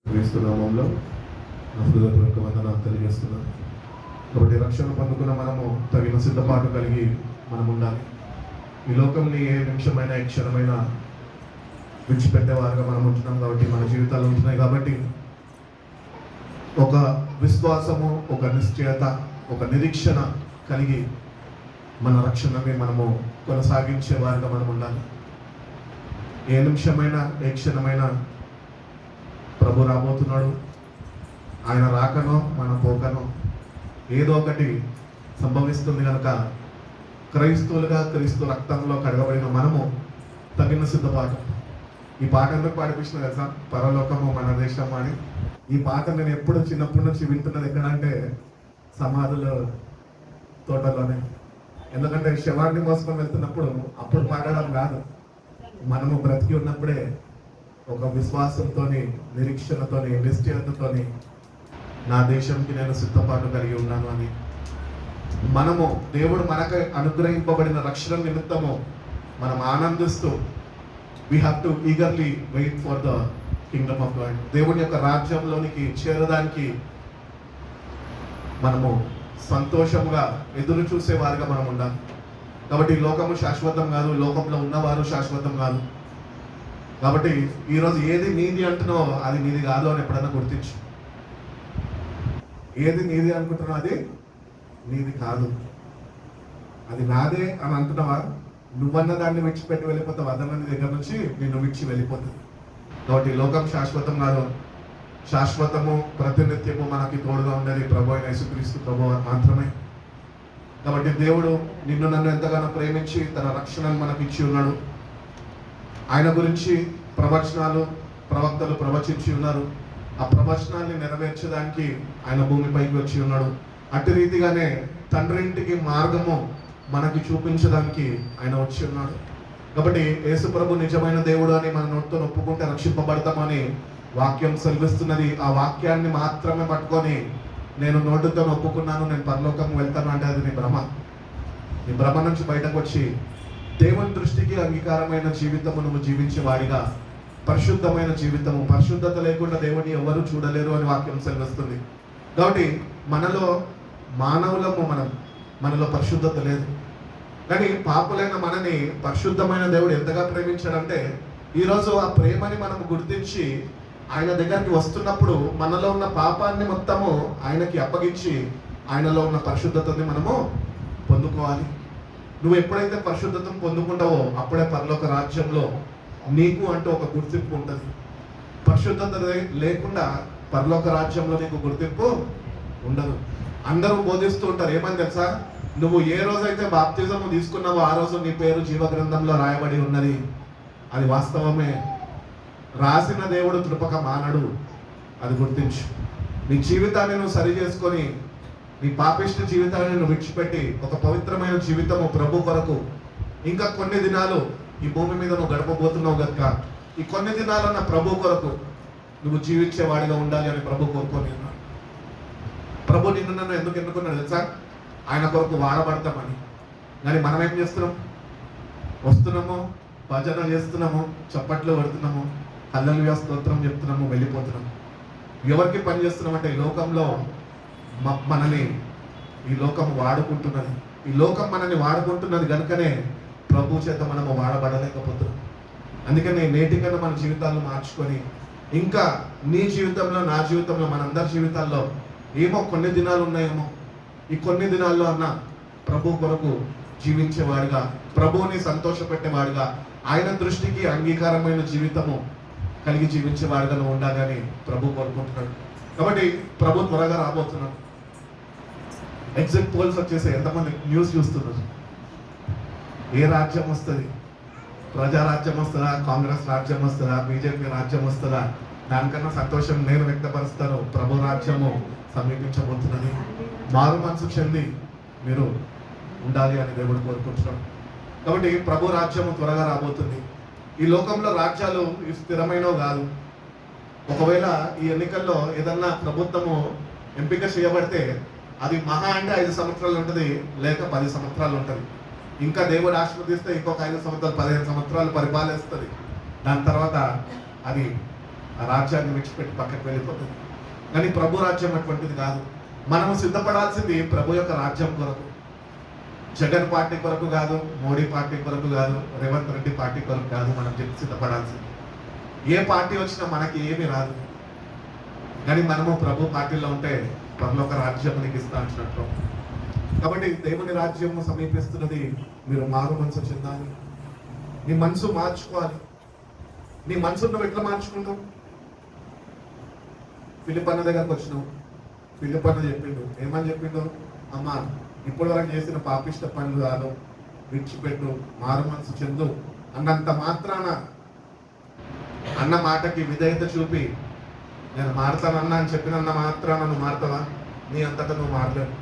క్రీస్తునామంలో నా హృదయపూర్వక వందనాలు తెలియజేస్తున్నాను. కాబట్టి రక్షణ పొందుకున్న మనము తగిన సిద్ధపాటు కలిగి మనం ఉండాలి. ఈ లోకంని ఏ నిమిషమైనా ఏ క్షణమైనా విడిచిపెట్టేవారుగా మనం ఉంటున్నాం. కాబట్టి మన జీవితాలు ఉంటున్నాయి. కాబట్టి ఒక విశ్వాసము, ఒక నిశ్చయత, ఒక నిరీక్షణ కలిగి మన రక్షణని మనము కొనసాగించే వారిగా మనం ఉండాలి. ఏ నిమిషమైనా ఏ క్షణమైనా ప్రభు రాబోతున్నాడు. ఆయన రాకనో మన పోకనో ఏదో ఒకటి సంభవిస్తుంది కనుక క్రైస్తవులుగా క్రీస్తు రక్తంలో కడగబడిన మనము తగిన సిద్ధపాటు. ఈ పాట ఎందుకు పాడిపించిన తెలుసా? పరలోకము మన దేశం అని. ఈ పాట నేను ఎప్పుడు చిన్నప్పటి నుంచి వింటున్నది ఎక్కడంటే సమాధుల తోటలోనే. ఎందుకంటే శవాన్ని మోసుకొని వెళ్తున్నప్పుడు అప్పుడు పాడడం కాదు, మనము బ్రతికి ఉన్నప్పుడే ఒక విశ్వాసంతో, నిరీక్షణతో, నిశ్చయతతోని నా దేశంకి నేను సిద్ధపాటు కలిగి ఉన్నాను అని మనము దేవుడు మనకు అనుగ్రహింపబడిన రక్షణ నిమిత్తము మనం ఆనందిస్తూ we have to eagerly wait for the kingdom of God. దేవుని యొక్క రాజ్యంలోనికి చేరడానికి మనము సంతోషముగా ఎదురు చూసేవారుగా మనం ఉండాలి. కాబట్టి ఈ లోకము శాశ్వతం కాదు, లోకంలో ఉన్నవారు శాశ్వతం కాదు. కాబట్టి ఈరోజు ఏది నీది అంటున్నావో అది నీది కాదు అని ఎప్పుడైనా గుర్తించు. ఏది నీది అనుకుంటున్నావు అది నీది కాదు. అది నాదే అని అంటున్నావా, నువ్వన్న దాన్ని విడిచిపెట్టి వెళ్ళిపోతావు. అదన్న దగ్గర నుంచి నిన్ను విడిచి వెళ్ళిపోతుంది. కాబట్టి లోకం శాశ్వతం కాదు. శాశ్వతము ప్రతినిత్యము మనకి తోడుగా ఉండేది ప్రభు అయిన యేసుక్రీస్తు ప్రభు మాత్రమే. కాబట్టి దేవుడు నిన్ను నన్ను ఎంతగానో ప్రేమించి తన రక్షణను మనకి ఇచ్చి ఉన్నాడు. ఆయన గురించి ప్రవచనాలు, ప్రవక్తలు ప్రవచించి ఉన్నారు. ఆ ప్రవచనాన్ని నెరవేర్చడానికి ఆయన భూమిపైకి వచ్చి ఉన్నాడు. అట్టి రీతిగానే తండ్రి ఇంటికి మార్గము మనకి చూపించడానికి ఆయన వచ్చి ఉన్నాడు. కాబట్టి యేసు ప్రభు నిజమైన దేవుడు అని మన నోటితో ఒప్పుకుంటే రక్షింపబడతామని వాక్యం సెలవిస్తున్నది. ఆ వాక్యాన్ని మాత్రమే పట్టుకొని నేను నోటితో ఒప్పుకున్నాను, నేను పరలోకం వెళ్తాను అంటే అది నీ భ్రమ. నీ భ్రమ నుంచి బయటకు వచ్చి దేవుని దృష్టికి అంగీకారమైన జీవితము నువ్వు జీవించే వాడిగా, పరిశుద్ధమైన జీవితము, పరిశుద్ధత లేకుండా దేవుని ఎవరు చూడలేరు అని వాక్యం సెలవిస్తుంది. కాబట్టి మనలో మానవులము, మనలో పరిశుద్ధత లేదు. కానీ పాపులైన మనని పరిశుద్ధమైన దేవుడు ఎంతగా ప్రేమించాడంటే ఈరోజు ఆ ప్రేమని మనం గుర్తించి ఆయన దగ్గరికి వస్తున్నప్పుడు మనలో ఉన్న పాపాన్ని మొత్తము ఆయనకి అప్పగించి ఆయనలో ఉన్న పరిశుద్ధతని మనము పొందుకోవాలి. నువ్వు ఎప్పుడైతే పరిశుద్ధతను పొందుకుంటావో అప్పుడే పరలోక రాజ్యంలో నీకు అంటూ ఒక గుర్తింపు ఉంటుంది. పరిశుద్ధత లేకుండా పరలోక రాజ్యంలో నీకు గుర్తింపు ఉండదు. అందరూ బోధిస్తూ ఉంటారు, ఏమని తెలుసా? నువ్వు ఏ రోజైతే బాప్తిజం తీసుకున్నావో ఆ రోజు నీ పేరు జీవ గ్రంథంలో రాయబడి ఉన్నది. అది వాస్తవమే. రాసిన దేవుడు త్రుపక మానడు, అది గుర్తించు. నీ జీవితాన్ని నువ్వు సరి చేసుకొని నీ పాపిష్ట జీవితాన్ని నువ్వు విడిచిపెట్టి ఒక పవిత్రమైన జీవితము ప్రభు కొరకు ఇంకా కొన్ని దినాలు ఈ భూమి మీద నువ్వు గడపబోతున్నావు కనుక ఈ కొన్ని దినాలన్న ప్రభు కొరకు నువ్వు జీవించేవాడిగా ఉండాలి అని ప్రభు కోరుకొని ఉన్నాడు. ప్రభు నిన్ను నన్ను ఎందుకు ఎన్నుకున్నాడు తెలుసా? ఆయన కొరకు వాడబడతామని. కానీ మనం ఏం చేస్తున్నాం? వస్తున్నాము, భజన చేస్తున్నాము, చప్పట్లు పడుతున్నాము, హల్లెలూయా స్తోత్రం చెప్తున్నాము, వెళ్ళిపోతున్నాము. ఎవరికి పని చేస్తున్నామంటే ఈ లోకంలో మనని ఈ లోకం వాడుకుంటున్నది. ఈ లోకం మనల్ని వాడుకుంటున్నది కనుకనే ప్రభు చేత మనము వాడబడలేకపోతున్నాం. అందుకనే నేటికన్నా మన జీవితాలను మార్చుకొని ఇంకా నీ జీవితంలో, నా జీవితంలో, మనందరి జీవితాల్లో ఏమో కొన్ని దినాలు ఉన్నాయేమో, ఈ కొన్ని దినాల్లో అన్న ప్రభు కొరకు జీవించేవాడిగా, ప్రభువుని సంతోషపెట్టేవాడిగా, ఆయన దృష్టికి అంగీకారమైన జీవితము కలిగి జీవించేవాడిగా నువ్వు ఉండాలి అని ప్రభు కోరుకుంటున్నాడు. కాబట్టి ప్రభు త్వరగా రాబోతున్నాడు. ఎగ్జిట్ పోల్స్ వచ్చేసి ఎంతమంది న్యూస్ చూస్తున్నారు? ఏ రాజ్యం వస్తుంది? ప్రజారాజ్యం వస్తుందా? కాంగ్రెస్ రాజ్యం వస్తుందా? బీజేపీ రాజ్యం వస్తుందా? దానికన్నా సంతోషం నేను వ్యక్తపరుస్తాను, ప్రభు రాజ్యము సమీపించబోతున్నది. మారు మనసు చెంది మీరు ఉండాలి అని దేవుడు కోరుకుంటున్నాడు. కాబట్టి ప్రభు రాజ్యము త్వరగా రాబోతుంది. ఈ లోకంలో రాజ్యాలు స్థిరమైనవి కాదు. ఒకవేళ ఈ ఎన్నికల్లో ఏదన్నా ప్రభుత్వము ఎంపిక చేయబడితే అది మహా అంటే 5 సంవత్సరాలు ఉంటుంది, లేక 10 సంవత్సరాలు ఉంటుంది. ఇంకా దేవుడు ఆశీర్వదిస్తే ఇంకొక 5 సంవత్సరాలు, 15 సంవత్సరాలు పరిపాలిస్తుంది. దాని తర్వాత అది ఆ రాజ్యాన్ని విడిచిపెట్టి పక్కకు వెళ్ళిపోతుంది. కానీ ప్రభు రాజ్యం అటువంటిది కాదు. మనము సిద్ధపడాల్సింది ప్రభు యొక్క రాజ్యం కొరకు. జగన్ పార్టీ కొరకు కాదు, మోడీ పార్టీ కొరకు కాదు, రేవంత్ రెడ్డి పార్టీ కొరకు కాదు. మనం సిద్ధపడాల్సింది ఏ పార్టీ వచ్చినా మనకి ఏమీ రాదు. కానీ మనము ప్రభు పార్టీలో ఉంటే పరలోక రాజ్యం నీకు ఇస్తా అంటున్నట్లు. కాబట్టి దేవుని రాజ్యం సమీపిస్తున్నది. మీరు మారు మనసు చెందాలి. నీ మనసు మార్చుకోవాలి. నీ మనసు నువ్వు ఎట్లా మార్చుకుంటావు? ఫిలిప్ అన్న దగ్గరకు వచ్చినావు. ఫిలిప్ అన్న చెప్పిండు, ఏమని చెప్పిండు? అమ్మా, ఇప్పటి వరకు చేసిన పాపిష్ట పనులు కాదు, విడిచిపెట్టు, మారు మనసు చెందు అన్నంత మాత్రాన, అన్న మాటకి విధేయత చూపి నేను మారుతానన్నా అని చెప్పినంత మాత్రాన నువ్వు మారుతావా? నీ అంతటా నువ్వు మారలేవు.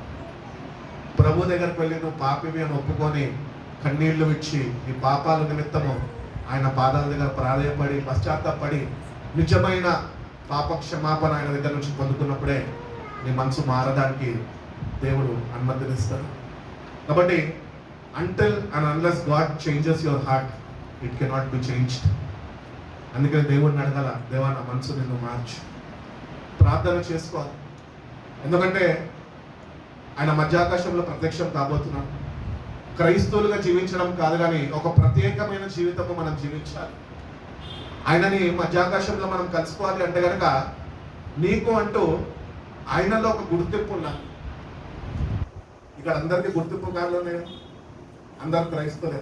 ప్రభు దగ్గరకు వెళ్ళి నువ్వు పాపివి అని ఒప్పుకొని కన్నీళ్లు ఇచ్చి నీ పాపాల నిమిత్తము ఆయన పాదాల దగ్గర ప్రాధేయపడి పశ్చాత్తాపడి నిజమైన పాప క్షమాపణ ఆయన దగ్గర నుంచి పొందుకున్నప్పుడే నీ మనసు మారడానికి దేవుడు అనుమతినిస్తాడు. కాబట్టి until and unless God changes your heart, it cannot be changed. అందుకని దేవుడిని అడగాల, దేవా నా మనసు నిన్ను మార్చు. ప్రార్థన చేసుకోవాలి. ఎందుకంటే ఆయన మధ్యాకాశంలో ప్రత్యక్షం కాబోతున్నాడు. క్రైస్తవులుగా జీవించడం కాదు, కానీ ఒక ప్రత్యేకమైన జీవితము మనం జీవించాలి. ఆయనని మధ్యాకాశంలో మనం కలుసుకోవాలి అంటే కనుక నీకు అంటూ ఆయనలో ఒక గుర్తింపు ఉండాలి. ఇక్కడ అందరికీ గుర్తింపు కార్డులు ఉన్నాయి. అందరు క్రైస్తవులే.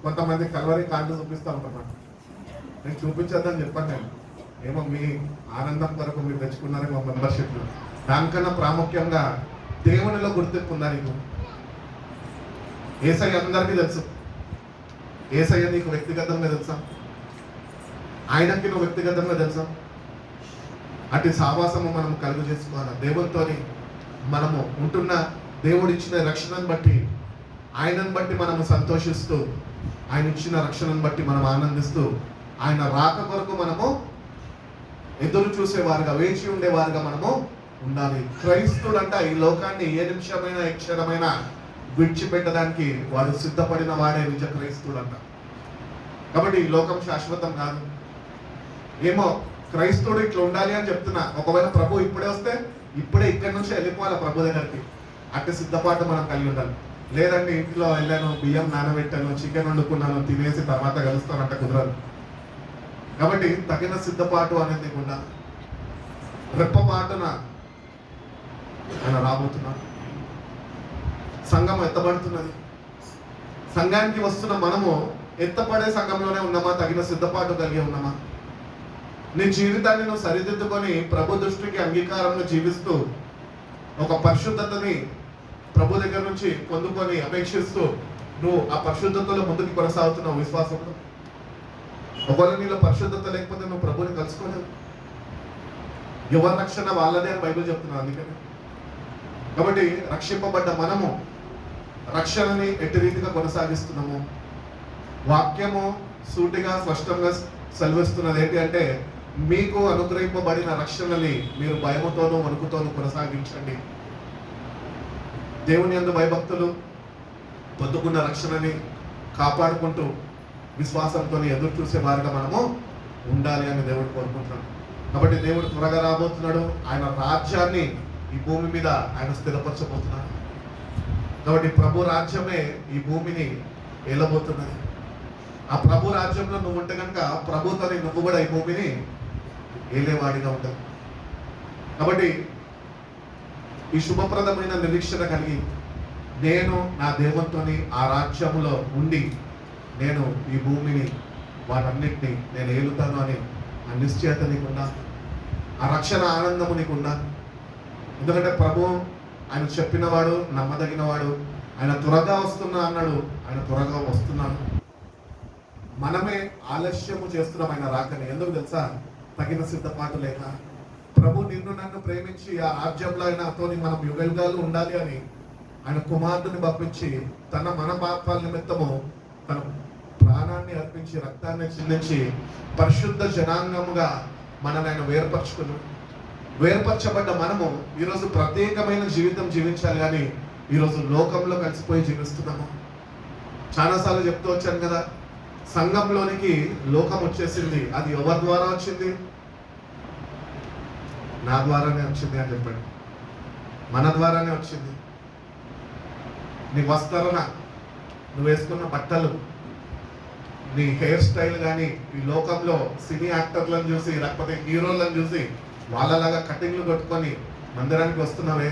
కొంతమంది కల్వరి కార్డు చూపిస్తూ ఉంటారు. నేను చూపించద్దని చెప్పాను. నేను ఏమో మీ ఆనందం కొరకు మీరు తెచ్చుకున్నారేమో మెంబర్షిప్. దానికన్నా ప్రాముఖ్యంగా దేవునిలో గుర్తింపు ఉందా నీకు? యేసయ్య అందరికీ తెలుసు. యేసయ్య నీకు వ్యక్తిగతంగా తెలుసా? ఆయనకి నువ్వు వ్యక్తిగతంగా తెలుసా? అటు సావాసము మనం కలుగు చేసుకోవాలి. దేవునితో మనము ఉంటున్న దేవుడు ఇచ్చిన రక్షణను బట్టి, ఆయనను బట్టి మనము సంతోషిస్తూ, ఆయన ఇచ్చిన రక్షణను బట్టి మనం ఆనందిస్తూ, ఆయన రాక కొరకు మనము ఎదురు చూసేవారుగా, వేచి ఉండేవారుగా మనము ఉండాలి. క్రైస్తవుడంట ఈ లోకాన్ని ఏ నిమిషమైనా ఏ క్షణమైనా విడిచిపెట్టడానికి వాడు సిద్ధపడిన వాడే నిజ క్రైస్తవుడంట. కాబట్టి ఈ లోకం శాశ్వతం కాదు. ఏమో క్రైస్తవుడు ఇట్లా ఉండాలి అని చెప్తున్నా. ఒకవేళ ప్రభు ఇప్పుడే వస్తే ఇప్పుడే ఇక్కడి నుంచి వెళ్ళిపోవాలి ప్రభు దగ్గరికి. అట్టి సిద్ధపాటు మనం కలిగి ఉండాలి. లేదంటే ఇంట్లో వెళ్ళాను, బియ్యం నానబెట్టాను, చికెన్ వండుకున్నాను, తినేసి తర్వాత కలుస్తానంట కుదరదు. కాబట్టి తగిన సిద్ధపాటు అనేది కూడా రెప్పపాటున ఆయన రాబోతున్నాడు. సంఘం ఎత్తబడుతున్నది. సంఘానికి వస్తున్న మనము ఎత్తపడే సంఘంలోనే ఉన్నామా? తగిన సిద్ధపాటు కలిగి ఉన్నామా? నీ జీవితాన్ని నువ్వు సరిదిద్దుకొని ప్రభు దృష్టికి అంగీకారంగా జీవిస్తూ ఒక పరిశుద్ధతని ప్రభు దగ్గర నుంచి పొందుకొని అపేక్షిస్తూ నువ్వు ఆ పరిశుద్ధతలో ముందుకు కొనసాగుతున్నావు విశ్వాసంలో. ఒకవేళ నీలో పరిశుద్ధత లేకపోతే నువ్వు ప్రభుని కలుసుకోలేవు. ఎవరి రక్షణ వాళ్ళదే అని బైబిల్ చెప్తున్నాను. అందుకని కాబట్టి రక్షింపబడ్డ మనము రక్షణని ఎట్టి రీతిగా కొనసాగిస్తున్నాము. వాక్యము సూటిగా స్పష్టంగా సెలవిస్తున్నది ఏంటి అంటే, మీకు అనుగ్రహింపబడిన రక్షణని మీరు భయముతోనూ వణుకుతోనూ కొనసాగించండి. దేవుని యందు భయభక్తులు పొందుకున్న రక్షణని కాపాడుకుంటూ విశ్వాసంతో ఎదురు చూసే వారుగా మనము ఉండాలి అని దేవుడు కోరుకుంటున్నాడు. కాబట్టి దేవుడు త్వరగా రాబోతున్నాడు. ఆయన రాజ్యాన్ని ఈ భూమి మీద ఆయన స్థిరపరచబోతున్నాడు. కాబట్టి ప్రభు రాజ్యమే ఈ భూమిని ఏలబోతున్నది. ఆ ప్రభు రాజ్యంలో నువ్వు ఉంటే కనుక ప్రభుత్వని నువ్వు కూడా ఈ భూమిని ఏలేవాడిగా ఉంటావు. కాబట్టి ఈ శుభప్రదమైన నిరీక్షణ కలిగి నేను నా దేవునితోని ఆ రాజ్యములో ఉండి నేను ఈ భూమిని వాటన్నిటిని నేను ఏలుతాను అని ఆ నిశ్చయత నీకున్నా, ఆ రక్షణ ఆనందము నీకున్నా. ఎందుకంటే ప్రభు ఆయన చెప్పినవాడు, నమ్మదగినవాడు. ఆయన త్వరగా వస్తున్నా అన్నాడు. ఆయన త్వరగా వస్తున్నాడు. మనమే ఆలస్యము చేస్తున్నాం ఆయన రాకని. ఎందుకు తెలుసా? తగిన సిద్ధపాటు లేక. ప్రభు నిన్ను నన్ను ప్రేమించి ఆ రాజ్యంలో ఆయనతో మనం యుగయుగాలు ఉండాలి అని ఆయన కుమారుడిని పంపించి మన పాపాల నిమిత్తము తన ప్రాణాన్ని అర్పించి రక్తాన్ని చిందించి పరిశుద్ధ జనాంగముగా మనల్ని ఆయన వేర్పరచుకున్నాడు. వేర్పరచబడ్డ మనము ఈరోజు ప్రత్యేకమైన జీవితం జీవించాలి, కానీ ఈరోజు లోకంలో కలిసిపోయి జీవిస్తున్నాము. చాలాసార్లు చెప్తూ వచ్చాను కదా, సంఘంలోనికి లోకం వచ్చేసింది. అది ఎవరి ద్వారా వచ్చింది? నా ద్వారానే వచ్చింది అని చెప్పాడు. మన ద్వారానే వచ్చింది. నీ వస్త్రన, నువ్వు వేసుకున్న బట్టలు, నీ హెయిర్ స్టైల్ కానీ ఈ లోకంలో సినీ యాక్టర్లను చూసి లేకపోతే హీరోలను చూసి వాళ్ళలాగా కటింగ్లు కొట్టుకొని మందిరానికి వస్తున్నావే,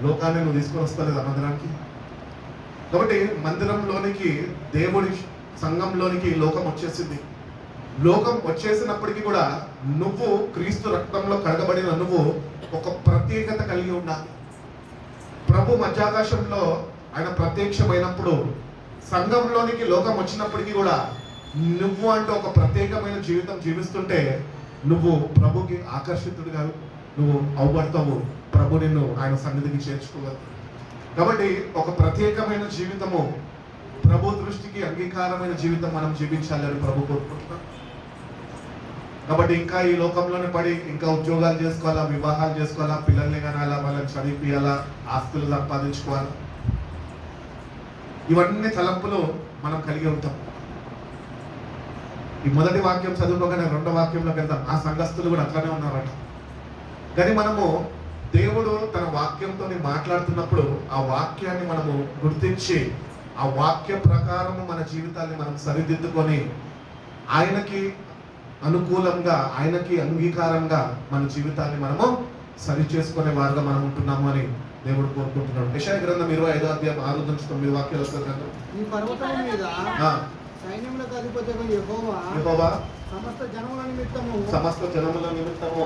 లోకాన్ని నువ్వు తీసుకొని వస్తలేదా మందిరానికి? కాబట్టి మందిరంలోనికి, దేవుడి సంఘంలోనికి లోకం వచ్చేసింది. లోకం వచ్చేసినప్పటికీ కూడా నువ్వు క్రీస్తు రక్తంలో కడగబడిన నువ్వు ఒక ప్రత్యేకత కలిగి ఉండాలి. ప్రభు మధ్యాకాశంలో ఆయన ప్రత్యక్షమైనప్పుడు సంఘంలోనికి లోకం వచ్చినప్పటికీ కూడా నువ్వు అంటూ ఒక ప్రత్యేకమైన జీవితం జీవిస్తుంటే నువ్వు ప్రభుకి ఆకర్షితుడిగా నువ్వు అవబడతావు. ప్రభు నిన్ను ఆయన సన్నిధికి చేర్చుకోగలరు. కాబట్టి ఒక ప్రత్యేకమైన జీవితము, ప్రభు దృష్టికి అంగీకారమైన జీవితం మనం జీవించాలని ప్రభు కోరుకుంటున్నాం. కాబట్టి ఇంకా ఈ లోకంలోనే పడి ఇంకా ఉద్యోగాలు చేసుకోవాలా, వివాహాలు చేసుకోవాలా, పిల్లల్ని కనాలా, వాళ్ళని చదివిపియాలా, ఆస్తులు సంపాదించుకోవాలా, ఇవన్నీ తలంపులు మనం కలిగి ఉంటాం. ఈ మొదటి వాక్యం చదువుకోగానే రెండో వాక్యంలోకి వెళ్తాం. ఆ సంఘస్థులు కూడా అట్లానే ఉన్నారట. కానీ మనము దేవుడు తన వాక్యంతో మాట్లాడుతున్నప్పుడు ఆ వాక్యాన్ని మనము గుర్తించి ఆ వాక్య ప్రకారము మన జీవితాన్ని మనం సరిదిద్దుకొని ఆయనకి అనుకూలంగా, ఆయనకి అంగీకారంగా మన జీవితాన్ని మనము సరి చేసుకునే వారుగా మనం ఉంటున్నాము అని దేవుడు కోరుకుంటున్నాడు. యెషయా గ్రంథం 25:6-9 వాక్యాలు వస్తుంది. ఈ పర్వతం మీద సైన్యములకు అధిపతిగా యెహోవా సమస్త జనముల నిమిత్తము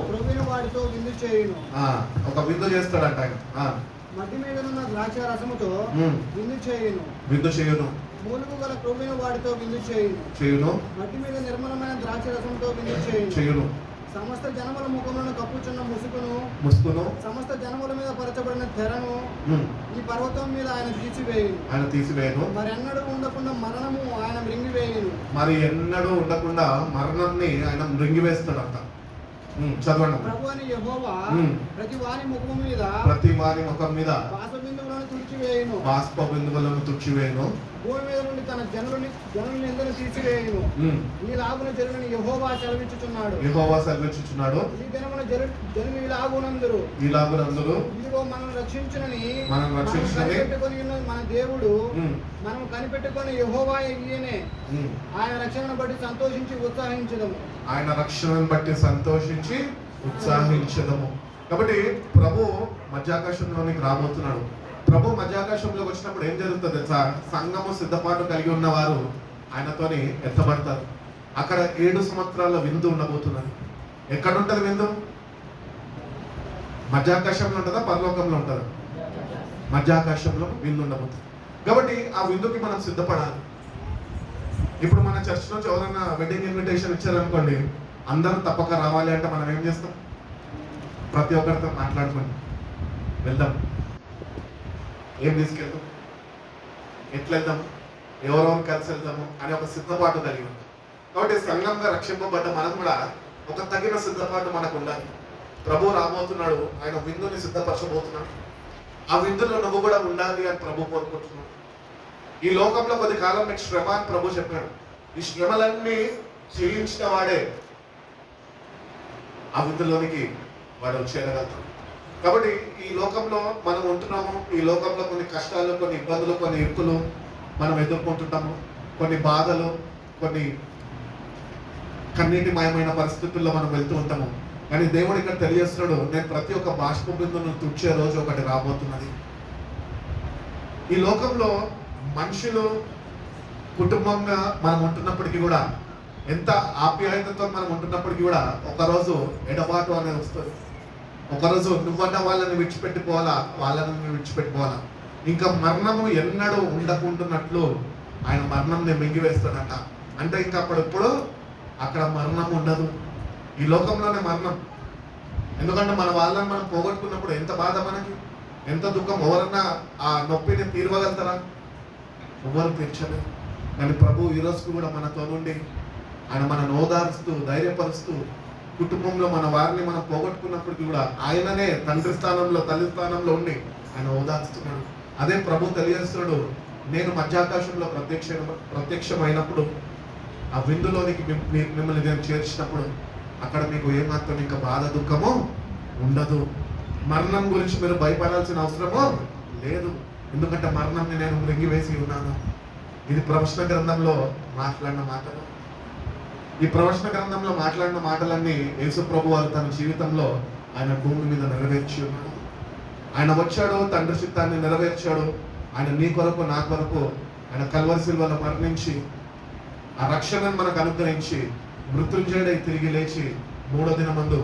ప్రభువైన వాడితో విందు చేయును. ఒక విందు చేస్తాడంట ఆయన. మట్టి మీద ఉన్న ద్రాక్ష రసముతో విందు చేయును. మూలుగు గల ప్రభువైన వాడితో విందు చేయును. మట్టి మీద నిర్మలమైన ద్రాక్ష రసంతో విందు చేయును. సమస్త జనముల ముఖములను కప్పుచున్న ముసుకును సమస్త జనముల మీద పరచబడిన తెరను ఈ పర్వతం మీద ఆయన తీసివేయును. మరి ఎన్నడూ ఉండకుండా మరణము ఆయన మరణంని ఆయన మృంగివేస్తాడంట. చదవండి. ప్రభు అని యెహోవా ప్రతి వాని ముఖం మీద బాష్ప బిందువులను తుడిచివేయును. భూమి మీద నుండి తన జనులని అందరూ తీసివేయును. ఈ లాగున జనులను యెహోవా సెలవిచ్చుచున్నాడు. ఈ దినమున జనులు ఈ లాగునందురు ఇదిగో మనం రక్షించునని కనిపెట్టుకొని ఉన్న మన దేవుడు, మనం కనిపెట్టుకొని యెహోవా ఈయనే, ఆయన రక్షణను బట్టి సంతోషించి ఉత్సాహించదము. కాబట్టి ప్రభు మధ్యాకాశంలోనికి రాబోతున్నాడు. ప్రభు మధ్యాకాశంలోకి వచ్చినప్పుడు ఏం జరుగుతుంది సార్? సంఘము సిద్ధపాటు కలిగి ఉన్న వారు ఆయనతోని ఎత్తబడతారు. అక్కడ 7 సంవత్సరాల విందు ఉండబోతున్నది. ఎక్కడ ఉంటుంది విందు? మధ్యాకాశంలో ఉంటుందా, పరలోకంలో ఉంటుందా? మధ్యాకాశంలో విందు ఉండబోతుంది. కాబట్టి ఆ విందుకి మనం సిద్ధపడాలి. ఇప్పుడు మన చర్చ్ నుంచి ఎవరైనా వెడ్డింగ్ ఇన్విటేషన్ ఇచ్చారనుకోండి, అందరూ తప్పక రావాలి అంటే మనం ఏం చేస్తాం? ప్రతి ఒక్కరితో మాట్లాడుకోండి, వెళ్దాం, ఏం తీసుకెళ్తాం, ఎట్లా వెళ్దాం, ఎవరెవరు కలిసి వెళ్దాము అనే ఒక సిద్ధపాటు కలిగి ఉంటాం. కాబట్టి సంఘంగా రక్షింపబడ్డ మనం కూడా ఒక తగిన సిద్ధపాటు మనకు ఉండాలి. ప్రభు రాబోతున్నాడు, ఆయన విందుని సిద్ధపరచబోతున్నాడు. ఆ విందులో నువ్వు కూడా ఉండాలి అని ప్రభు కోరుకుంటున్నాడు. ఈ లోకంలో కొద్ది కాలం మీకు శ్రమ అని ప్రభు చెప్పాడు. ఈ శ్రమలన్నీ చేయించిన వాడే ఆ విందులోనికి వాడు చేరగలుగుతాడు. కాబట్టి ఈ లోకంలో మనం ఉంటున్నాము. ఈ లోకంలో కొన్ని కష్టాలు, కొన్ని ఇబ్బందులు, కొన్ని ఇరుకులు మనం ఎదుర్కొంటుంటాము. కొన్ని బాధలు, కొన్ని కన్నీటిమయమైన పరిస్థితుల్లో మనం వెళ్తూ ఉంటాము. కానీ దేవుడు ఇక్కడ తెలియజేస్తున్నాడు, నేను ప్రతి ఒక్క బాష్ప బిందును తుడిచే రోజు ఒకటి రాబోతున్నది. ఈ లోకంలో మనుషులు కుటుంబంగా మనం ఉంటున్నప్పటికీ కూడా, ఎంత ఆప్యాయతతో మనం ఉంటున్నప్పటికీ కూడా ఒకరోజు ఎడబాటు అనేది వస్తుంది. ఒకరోజు నువ్వన్న వాళ్ళని విడిచిపెట్టిపోవాలా, వాళ్ళని విడిచిపెట్టుకోవాలా. ఇంకా మరణము ఎన్నడూ ఉండకుంటున్నట్లు ఆయన మరణంని మింగివేస్తాడట. అంటే ఇంకా అప్పుడెప్పుడు అక్కడ మరణం ఉండదు, ఈ లోకంలోనే మరణం. ఎందుకంటే మన వాళ్ళని మనం పోగొట్టుకున్నప్పుడు ఎంత బాధ, మనకి ఎంత దుఃఖం. ఎవరన్నా ఆ నొప్పిని తీర్వగలుగుతారా? ఎవరు తీర్చలేదు. కానీ ప్రభు ఈరోజు కూడా మనతో నుండి ఆయన మనను ఓదారుస్తూ, ధైర్యపరుస్తూ, కుటుంబంలో మన వారిని మనం పోగొట్టుకున్నప్పటికీ కూడా ఆయననే తండ్రి స్థానంలో, తల్లి స్థానంలో ఉండి ఆయన ఓదార్స్తున్నాడు. అదే ప్రభు తెలియజేస్తున్నాడు, నేను మధ్యాకాశంలో ప్రత్యక్షమైనప్పుడు, ఆ విందులోనికి మిమ్మల్ని నేను చేర్చినప్పుడు అక్కడ మీకు ఏమాత్రం ఇంకా బాధ, దుఃఖము ఉండదు. మరణం గురించి మీరు భయపడాల్సిన అవసరము లేదు. ఎందుకంటే మరణంని నేను మృంగివేసి ఉన్నాను. ఇది ప్రవచన గ్రంథంలో మాట్లాడిన మాటలు. ఈ ప్రవచన గ్రంథంలో మాట్లాడిన మాటలన్నీ యేసు ప్రభు వారు తన జీవితంలో ఆయన భూమి మీద నెరవేర్చి ఉన్నాడు. ఆయన వచ్చాడు, తండ్రి చిత్తాన్ని నెరవేర్చాడు. ఆయన నీ కొరకు నా కొరకు ఆయన కల్వరి శిలువలో మరణించి ఆ రక్షణను మనకు అనుగ్రహించి మృత్యుంజయుడై తిరిగి లేచి 3వ దినమందు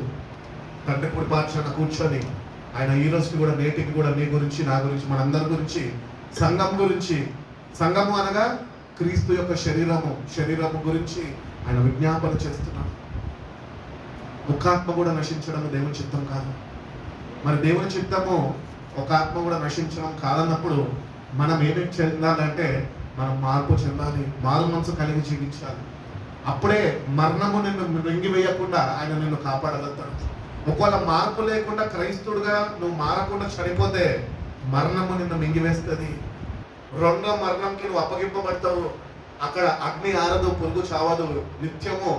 తండ్రి కుడి పార్శ్వాన కూర్చొని ఆయన ఈ రోజుకి కూడా నేటికి కూడా నీ గురించి నా గురించి మనందరి గురించి సంఘం గురించి, సంఘము అనగా క్రీస్తు యొక్క శరీరము గురించి ఆయన విజ్ఞాపన చేస్తున్నాడు. ఒక ఆత్మ కూడా నశించడం దేవుని చిత్తం కాదు. మరి దేవుని చిత్తము ఒక ఆత్మ కూడా నశించడం కాదన్నప్పుడు మనం ఏమి చెందాలంటే మనం మార్పు చెందాలి, మారు మనసు కలిగి జీవించాలి. అప్పుడే మరణము నిన్ను మృంగివేయకుండా ఆయన నిన్ను కాపాడగలుగుతాడు. ఒకవేళ మార్పు లేకుండా క్రైస్తుడుగా నువ్వు మారకుండా చనిపోతే మరణము నిన్ను మింగివేస్తుంది. రెండో మరణంకి నువ్వు అప్పగింపబడతావు. అక్కడ అగ్ని ఆరదు, పురుగు చావదు, నిత్యము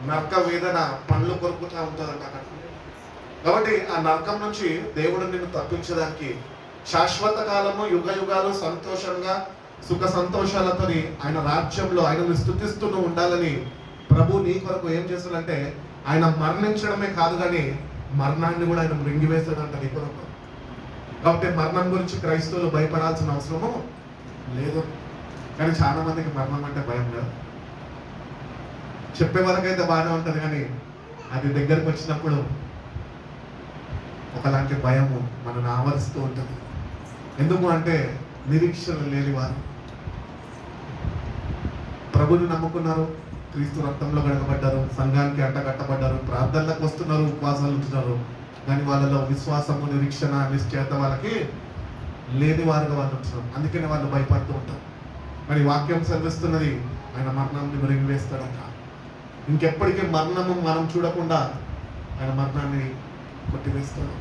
నరక వేదన పండ్లు కొరుకుతూ ఉంటుందంట అక్కడ. కాబట్టి ఆ నరకం నుంచి దేవుడు నిన్ను తప్పించడానికి శాశ్వత కాలము యుగ యుగాలు సంతోషంగా సుఖ సంతోషాలతో ఆయన రాజ్యంలో ఆయనను స్తుతిస్తూ ఉండాలని ప్రభు నీ కొరకు ఏం చేస్తాడంటే ఆయన మరణించడమే కాదు కానీ మరణాన్ని కూడా ఆయన మృంగివేస్తాడంట నీ కొరకు. కాబట్టి మరణం గురించి క్రైస్తవులు భయపడాల్సిన అవసరము లేదు. కానీ చాలా మందికి మరణం అంటే భయం లేదు. చెప్పే వరకైతే బాగానే ఉంటుంది కానీ అది దగ్గరకు వచ్చినప్పుడు ఒకలాంటి భయము మనను ఆవరిస్తూ ఉంటుంది. ఎందుకు అంటే నిరీక్షణ లేని వారు ప్రభుని నమ్ముకున్నారు, క్రీస్తు రక్తంలో గడకబడ్డారు, సంఘానికి అంటగట్టబడ్డారు, ప్రార్థనలకు వస్తున్నారు, ఉపవాసాలు ఉంటున్నారు. కానీ వాళ్ళలో విశ్వాసము, నిరీక్షణ, నిశ్చయత వాళ్ళకి లేని వారుగా వాళ్ళు ఉంటున్నారు. అందుకనే వాళ్ళు భయపడుతూ ఉంటారు. మరి వాక్యం సెలవిస్తున్నది ఆయన మరణాన్ని మృంగివేస్తాడంట. ఇంకెప్పటికీ మరణము మనం చూడకుండా ఆయన మరణాన్ని కొట్టివేస్తాడు.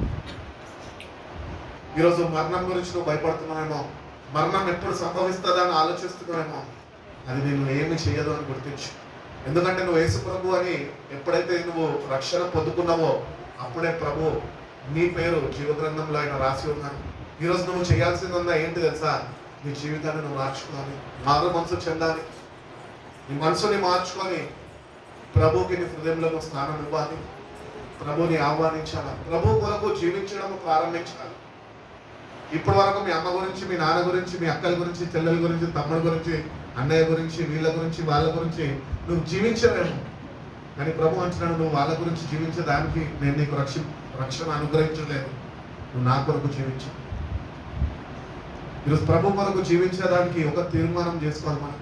ఈరోజు మరణం గురించి నువ్వు భయపడుతున్నావేమో, మరణం ఎప్పుడు సంభవిస్తుందా అని ఆలోచిస్తున్నావేమో, అది నేను ఏమి చేయదు అని గుర్తించు. ఎందుకంటే నువ్వు యేసు ప్రభు అని ఎప్పుడైతే నువ్వు రక్షణ పొందుకున్నావో అప్పుడే ప్రభు నీ పేరు జీవగ్రంథంలో ఆయన రాసి ఉన్నాడు. ఈరోజు నువ్వు చేయాల్సిందన్నా ఏంటి తెలుసా? నీ జీవితాన్ని నువ్వు మార్చుకోవాలి, మారు మనసు చెందాలి, నీ మనసుని మార్చుకొని ప్రభుకి నీ హృదయంలో స్థానం ఇవ్వాలి, ప్రభుని ఆహ్వానించాలి, ప్రభు కొరకు జీవించడం ప్రారంభించాలి. ఇప్పటి వరకు మీ అమ్మ గురించి, మీ నాన్న గురించి, మీ అక్కల గురించి, చెల్లెల గురించి, తమ్ముడి గురించి, అన్నయ్య గురించి, వీళ్ళ గురించి, వాళ్ళ గురించి నువ్వు జీవించలేము. కానీ ప్రభు అంటున్నాడు, నువ్వు వాళ్ళ గురించి జీవించడానికి నేను నీకు రక్షణ అనుగ్రహించలేదు, నువ్వు నా కొరకు జీవించు. ఈరోజు ప్రభు కొరకు జీవించడానికి ఒక తీర్మానం చేసుకోవాలి మనం.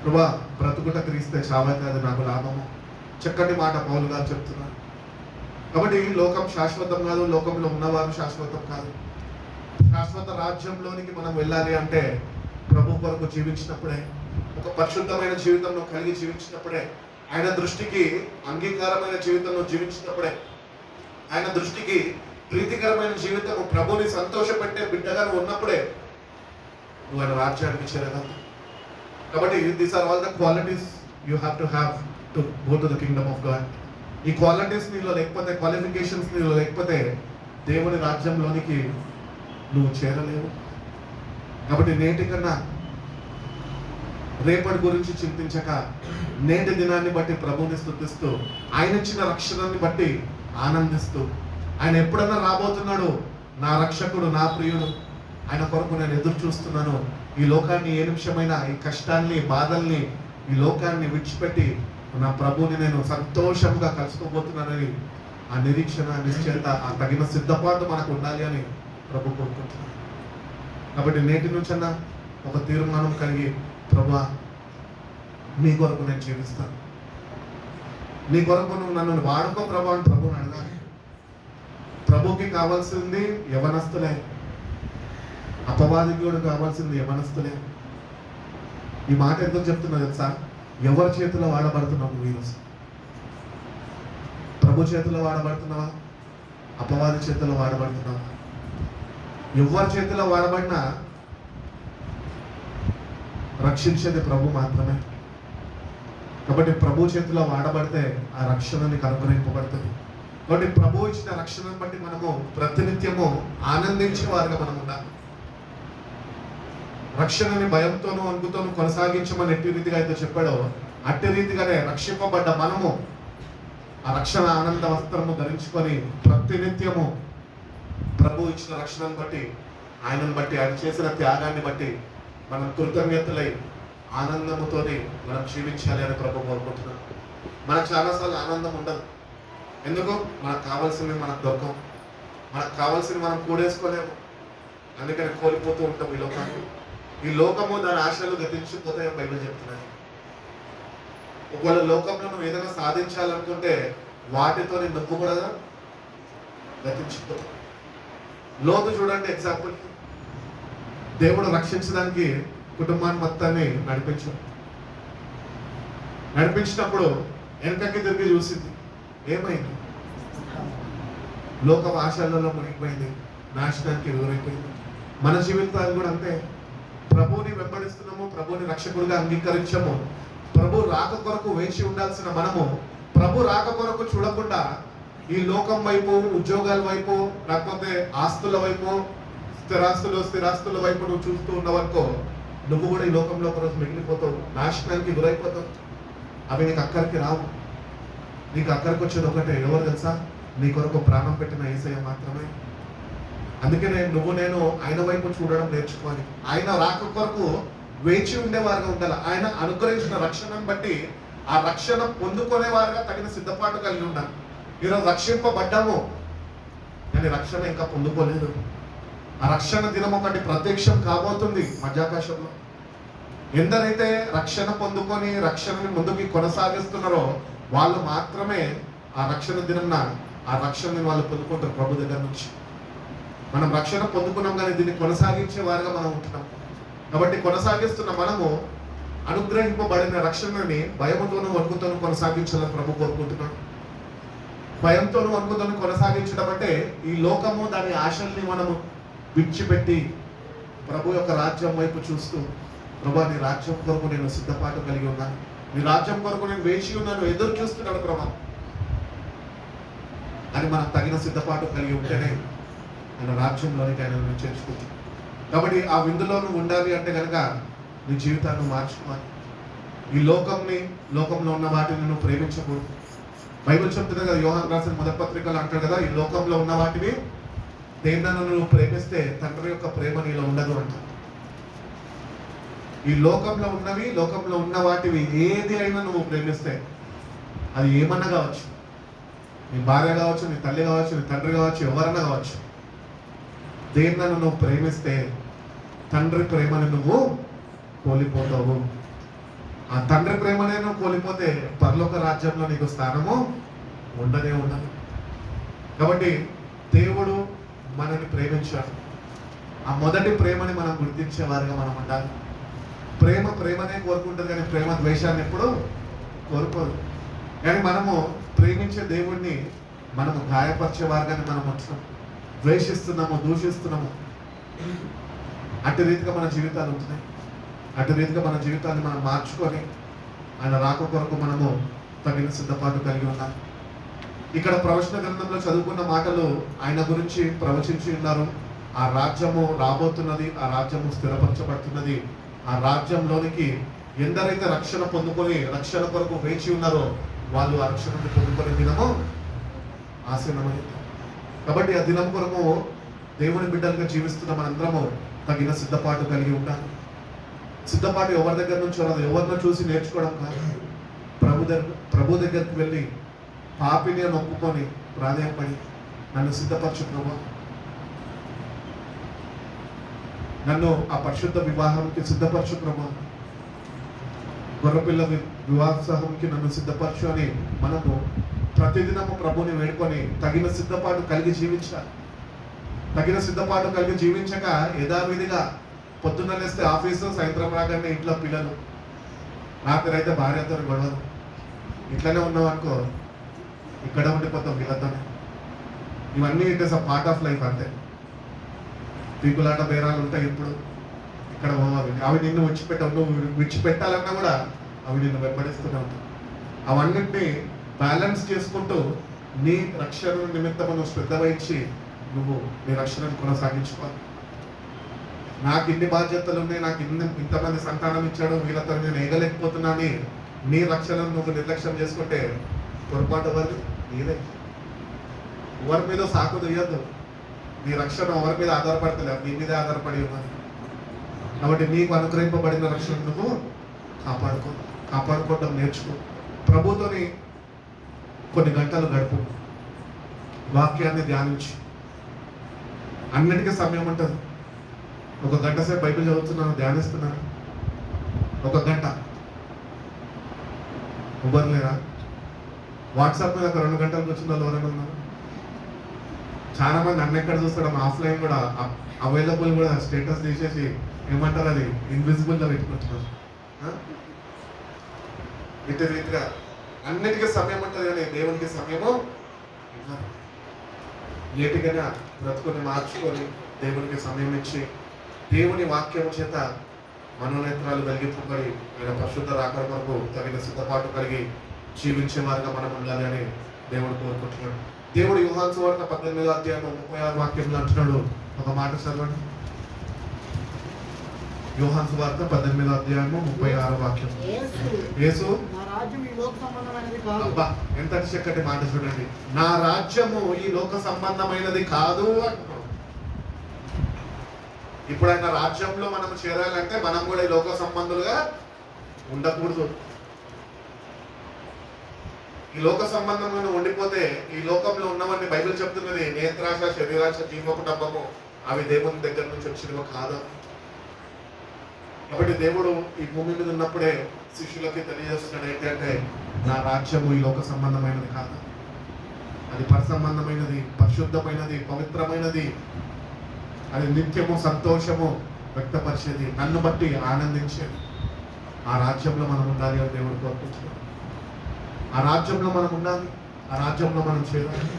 ప్రభా, బ్రతుకుట క్రీస్తే చావైతే అది నాకు లాభము. చక్కటి మాట పౌలు గారు చెప్తున్నారు. కాబట్టి లోకం శాశ్వతం కాదు, లోకంలో ఉన్నవారు శాశ్వతం కాదు. శాశ్వత రాజ్యంలోనికి మనం వెళ్ళాలి అంటే ప్రభు కొరకు జీవించినప్పుడే, ఒక పరిశుద్ధమైన జీవితంలో కలిగి జీవించినప్పుడే, ఆయన దృష్టికి అంగీకారమైన జీవితంలో జీవించినప్పుడే, ఆయన దృష్టికి ప్రీతికరమైన జీవితం, ప్రభుని సంతోషపెట్టే బిడ్డగా ఉన్నప్పుడే నువ్వు ఆయన రాజ్యానికి చేరగలవు. కాబట్టి these are all the qualities you have to go to the kingdom of God. ఈ క్వాలిటీస్ నీలో లేకపోతే, క్వాలిఫికేషన్స్ నీలో లేకపోతే దేవుని రాజ్యంలోనికి నువ్వు చేరలేవు. కాబట్టి నేటి కన్నా రేపటి గురించి చింతించక నేటి దినాన్ని బట్టి ప్రభుని స్తుతిస్తూ, ఆయన ఇచ్చిన రక్షణని బట్టి ఆనందిస్తూ, ఆయన ఎప్పుడన్నా రాబోతున్నాడు, నా రక్షకుడు, నా ప్రియుడు, ఆయన కొరకు నేను ఎదురు చూస్తున్నాను, ఈ లోకాన్ని ఏ నిమిషమైనా, ఈ కష్టాన్ని, బాధల్ని, ఈ లోకాన్ని విడిచిపెట్టి నా ప్రభుని నేను సంతోషంగా కలుసుకోబోతున్నానని ఆ నిరీక్షణ, నిశ్చయత, ఆ తగిన సిద్ధపాటు మనకు ఉండాలి అని ప్రభు కోరుకుంటున్నాను. కాబట్టి నేటి నుంచన్నా ఒక తీర్మానం కలిగి, ప్రభువా నీ కొరకు నేను జీవిస్తాను, నీ కొరకు నువ్వు నన్ను వాడుకో ప్రభు అని ప్రభుని అడగాలి. ప్రభుకి కావాల్సింది యవనస్తులే, అపవాదికుడు కావాల్సింది యవనస్తులే. ఈ మాట ఎందుకు చెప్తున్నా తెలుసా? ఎవరి చేతిలో వాడబడుతున్నావు నువ్వు ఈరోజు? ప్రభు చేతిలో వాడబడుతున్నావా? అపవాది చేతిలో వాడబడుతున్నావా? ఎవరి చేతిలో వాడబడినా రక్షించేది ప్రభు మాత్రమే. కాబట్టి ప్రభు చేతిలో వాడబడితే ఆ రక్షణ నీకు అనుగ్రహింపబడుతుంది. కాబట్టి ప్రభు ఇచ్చిన రక్షణను బట్టి మనము ప్రతినిత్యము ఆనందించే వారుగా మనం ఉండాలి. రక్షణని భయంతోనూ వణుకుతోనూ కొనసాగించమని ఎట్టి రీతిగా అయితే చెప్పాడో అట్టి రీతిగానే రక్షింపబడ్డ మనము ఆ రక్షణ ఆనంద వస్త్రము ధరించుకొని ప్రతినిత్యము ప్రభు ఇచ్చిన రక్షణను బట్టి, ఆయనను బట్టి, ఆయన చేసిన త్యాగాన్ని బట్టి మనం కృతజ్ఞతలై ఆనందముతోని మనం జీవించాలి అని ప్రభు కోరుకుంటున్నాం. మనకు చాలాసార్లు ఆనందం ఉండదు. ఎందుకు? మనకు కావాల్సింది మనకు దొరకం, మనకు కావాల్సింది మనం కూడేసుకోలేము. అందుకని కోల్పోతూ ఉంటాం ఈ లోకాన్ని. ఈ లోకము దాని ఆశలు గతించిపోతాయని బైబిల్ చెప్తున్నాయి. ఒకవేళ లోకంలో నువ్వు ఏదైనా సాధించాలనుకుంటే వాటితో నువ్వు కూడా గతించిపోతావు. లోతు చూడండి ఎగ్జాంపుల్. దేవుడు రక్షించడానికి కుటుంబాన్ని మొత్తాన్ని నడిపించినప్పుడు వెనకకి తిరిగి చూసింది. ఏమైంది? లోక ఆశలలో మునిగిపోయింది, నాశనానికి ఎదురైపోయింది. మన జీవితాలు కూడా అంతే. ప్రభువుని వెంబడిస్తున్నాము, ప్రభువుని రక్షకుడిగా అంగీకరించము. ప్రభు రాక కొరకు వేచి ఉండాల్సిన మనము ప్రభు రాక కొరకు చూడకుండా ఈ లోకం వైపు, ఉద్యోగాల వైపు, లేకపోతే ఆస్తుల వైపు, స్థిరాస్తుల వైపు నువ్వు చూస్తూ ఉన్నవనుకో, నువ్వు కూడా ఈ లోకంలో ఒకరోజు మిగిలిపోతావు, నాశనానికి గురైపోతావు. అవి నీకు అక్కడికి రావు. నీకు అక్కడికి వచ్చేది ఒకటే, ఎవరు తెలుసా? నీ కొరకు ప్రాణం పెట్టిన యేసయ్య మాత్రమే. అందుకనే నువ్వు నేను ఆయన వైపు చూడడం నేర్చుకోవాలి. ఆయన రాక కొరకు వేచి ఉండేవారుగా ఉండాలి. ఆయన అనుగ్రహించిన రక్షణను బట్టి ఆ రక్షణ పొందుకునేవారుగా తగిన సిద్ధపాటు కలిగి ఉండాలి. ఈరోజు రక్షింపబడ్డాము కానీ రక్షణ ఇంకా పొందుకోలేదు. ఆ రక్షణ దినం ఒకటి ప్రత్యక్షం కాబోతుంది మధ్యాకాశంలో. ఎందరైతే రక్షణ పొందుకొని రక్షణని ముందుకి కొనసాగిస్తున్నారో వాళ్ళు మాత్రమే ఆ రక్షణ దినంన ఆ రక్షణని వాళ్ళు పొందుకుంటారు ప్రభు దగ్గర నుంచి. మనం రక్షణ పొందుకున్నాం కానీ దీన్ని కొనసాగించే వారుగా మనం ఉంటున్నాం. కాబట్టి కొనసాగిస్తున్న మనము అనుగ్రహింపబడిన రక్షణని భయముతోనూ వణుకుతోనూ కొనసాగించాలని ప్రభు కోరుకుంటున్నాడు. భయంతోనూ వణుకుతోనూ కొనసాగించడం అంటే ఈ లోకము దాని ఆశల్ని మనము విడిచిపెట్టి ప్రభు యొక్క రాజ్యం వైపు చూస్తూ, ప్రభా నీ రాజ్యం కొరకు నేను సిద్ధపాటు కలిగి ఉన్నాను, నీ రాజ్యం కొరకు నేను వేచి ఉన్నాను, ఎదురు చూస్తున్నాడు ప్రభా అని మనం తగిన సిద్ధపాటు కలిగి ఉంటేనే ఆయన రాజ్యంలోనికి ఆయన నువ్వు చేర్చుకుంటాం. కాబట్టి ఆ విందులో నువ్వు ఉండాలి అంటే కనుక నీ జీవితాన్ని మార్చుకోవాలి. ఈ లోకంలో ఉన్న వాటిని నువ్వు ప్రేమించకూడదు. బైబిల్ చెప్తుంది కదా, యోహాను రాసిన మొదటి పత్రికలు అంటాడు కదా, ఈ లోకంలో ఉన్న వాటిని దేన్నను నువ్వు ప్రేమిస్తే తండ్రి యొక్క ప్రేమ నీలో ఉండదు అంట. ఈ లోకంలో ఉన్నవి, లోకంలో ఉన్న వాటివి ఏది అయినా నువ్వు ప్రేమిస్తే, అది ఏమన్నా కావచ్చు, నీ భార్య కావచ్చు, నీ తల్లి కావచ్చు, నీ తండ్రి కావచ్చు, ఎవరన్నా కావచ్చు, దేన్నను నువ్వు ప్రేమిస్తే తండ్రి ప్రేమని నువ్వు కోల్పోతావు. ఆ తండ్రి ప్రేమనే నువ్వు కోల్పోతే పరలోక రాజ్యంలో నీకు స్థానము ఉండనే ఉండదు. కాబట్టి దేవుడు మనల్ని ప్రేమించాడు. ఆ మొదటి ప్రేమని మనం గుర్తించే వారిగా మనం ఉండాలి. ప్రేమనే కోరుకుంటుంది కానీ ప్రేమ ద్వేషాన్ని ఎప్పుడు కోరుకోదు. కానీ మనము ప్రేమించే దేవుణ్ణి మనము గాయపరిచే వారిగానే మనం వచ్చినాం, ద్వేషిస్తున్నాము, దూషిస్తున్నాము. అటు రీతిగా మన జీవితాలు ఉంటున్నాయి. అటు రీతిగా మన జీవితాన్ని మనం మార్చుకొని ఆయన రాక కొరకు మనము తగిన సిద్ధపాటు కలిగి ఉన్నాం. ఇక్కడ ప్రవచన గ్రంథంలో చదువుకున్న మాటలు ఆయన గురించి ప్రవచించి ఉన్నారు. ఆ రాజ్యము రాబోతున్నది, ఆ రాజ్యము స్థిరపరచబడుతున్నది. ఆ రాజ్యంలోనికి ఎందరైతే రక్షణ పొందుకొని రక్షణ కొరకు వేచి ఉన్నారో వాళ్ళు ఆ రక్షణను పొందుకునే దినము ఆసన్నమైంది. కాబట్టి ఆ దినం కొరకు దేవుని బిడ్డలుగా జీవిస్తున్న మనందరము తగిన సిద్ధపాటు కలిగి ఉండాలి. సిద్ధపాటు ఎవరి దగ్గర నుంచి రాదు, ఎవరినో చూసి నేర్చుకోవడం కాదు. ప్రభు దగ్గరికి వెళ్ళి పాపిని అని ఒప్పుకొని ప్రాధాన్యపడి నన్ను సిద్ధపరచు ప్రభు, నన్ను ఆ పరిశుద్ధ వివాహంకి సిద్ధపరచు ప్రభు, గొర్రెపిల్ల వివాహంకి నన్ను సిద్ధపరచు అని మనము ప్రతిదినము ప్రభుని వేడుకొని తగిన సిద్ధపాటు కలిగి జీవించాలి. తగిన సిద్ధపాటు కలిగి జీవించక యథావిధిగా పొద్దున్న లేస్తే ఆఫీసు, సాయంత్రం రాగానే ఇంట్లో పిల్లలు, రాత్రి అయితే భార్యతో గొడవలు, ఇట్లనే ఉన్నావు అనుకో ఇక్కడ ఉండిపోతాం వీళ్ళతోనే. ఇవన్నీ it is a part of life అంతే. పీకులాట బేరాలు ఉంటాయి. ఇప్పుడు ఇక్కడ పోవాలి, అవి నిన్ను విడిచిపెట్టవు. నువ్వు విడిచిపెట్టాలన్నా కూడా అవి నిన్ను వెంబడిస్తూనే ఉంటాయి. అవన్నింటినీ బ్యాలెన్స్ చేసుకుంటూ నీ రక్షణ నిమిత్తము నువ్వు శ్రద్ధ వహించి నువ్వు నీ రక్షణను కొనసాగించుకోవాలి. నాకు ఇన్ని బాధ్యతలు ఉన్నాయి, నాకు ఇంతమంది సంతానం ఇచ్చాడు, వీళ్ళతో నేను ఎగలేకపోతున్నాను, నీ రక్షణను నువ్వు నిర్లక్ష్యం చేసుకుంటే పొరపాటు ఎవరు? నీదే. ఎవరి మీద సాకు తీయద్దు. నీ రక్షణ ఎవరి మీద ఆధారపడతలేదు, నీ మీదే ఆధారపడి ఉన్నది. కాబట్టి నీకు అనుగ్రహింపబడిన రక్షణ నువ్వు కాపాడుకోవడం నేర్చుకో. ప్రభుతోని కొన్ని గంటలు గడుపు, వాక్యాన్ని ధ్యానించి. అన్నిటికీ సమయం ఉంటుంది. ఒక గంట సేపు బైబిల్ చదువుతున్నాను, ధ్యానిస్తున్నాను, ఒక గంట. ఎవరు లేరా? వాట్సాప్ మీద ఒక 2 గంటలు కూర్చున్న వాళ్ళు ఎవరైనా ఉన్నారు? చాలా మంది అన్న ఎక్కడ చూస్తాడు, ఆఫ్లైన్ కూడా అవైలబుల్ కూడా స్టేటస్ తీసేసి ఏమంటారు అది ఇన్విజిబుల్గా పెట్టుకుంటున్నారు. ఇటు రీతిగా అన్నిటికీ సమయం ఉంటుంది, కానీ దేవునికి సమయము ఏటికైనా బ్రతుకుని మార్చుకొని దేవునికి సమయం ఇచ్చి దేవుని వాక్యం చేత మనోనేత్రాలు వెలిగింపబడి ఆయన పరిశుద్ధ రాకడ కొరకు తగిన సిద్ధపాటు కలిగి జీవించే వారిగా మనం ఉండాలి అని దేవుడు కోరుకుంటున్నాడు. దేవుడు యోహాను సువార్త 18వ అధ్యాయం 36 వాక్యంలో అంటున్నాడు. ఒక మాట చదవండి. యోహాను సువార్త 18వ అధ్యాయము 36 వాక్యం. యేసు అబ్బా ఎంత చక్కటి మాట చూడండి. నా రాజ్యము ఈ లోక సంబంధమైనది కాదు అంటున్నాడు. ఇప్పుడు ఆయన రాజ్యంలో మనం చేరాలంటే మనం కూడా ఈ లోక సంబంధులుగా ఉండకూడదు. ఈ లోక సంబంధంగా ఉండిపోతే ఈ లోకంలో ఉన్నవన్నీ బైబిల్ చెప్తున్నది నేత్రాశ, శరీరాశ, జీవకుటంబము అవి దేవుని దగ్గర నుంచి వచ్చినవి కాదు. కాబట్టి దేవుడు ఈ భూమి మీద ఉన్నప్పుడే శిష్యులకి తెలియజేస్తున్నాడు ఏంటంటే నా రాజ్యము ఈ లోక సంబంధమైనది కాదు, అది పరసంబంధమైనది, పరిశుద్ధమైనది, పవిత్రమైనది, అది నిత్యము సంతోషము వ్యక్తపరిచేది, నన్ను బట్టి ఆనందించేది. ఆ రాజ్యంలో మనం ఉండాలి అని దేవుడు కోరుకుంటున్నాడు. ఆ రాజ్యంలో మనం ఉండాలి, ఆ రాజ్యంలో మనం చేయాలి.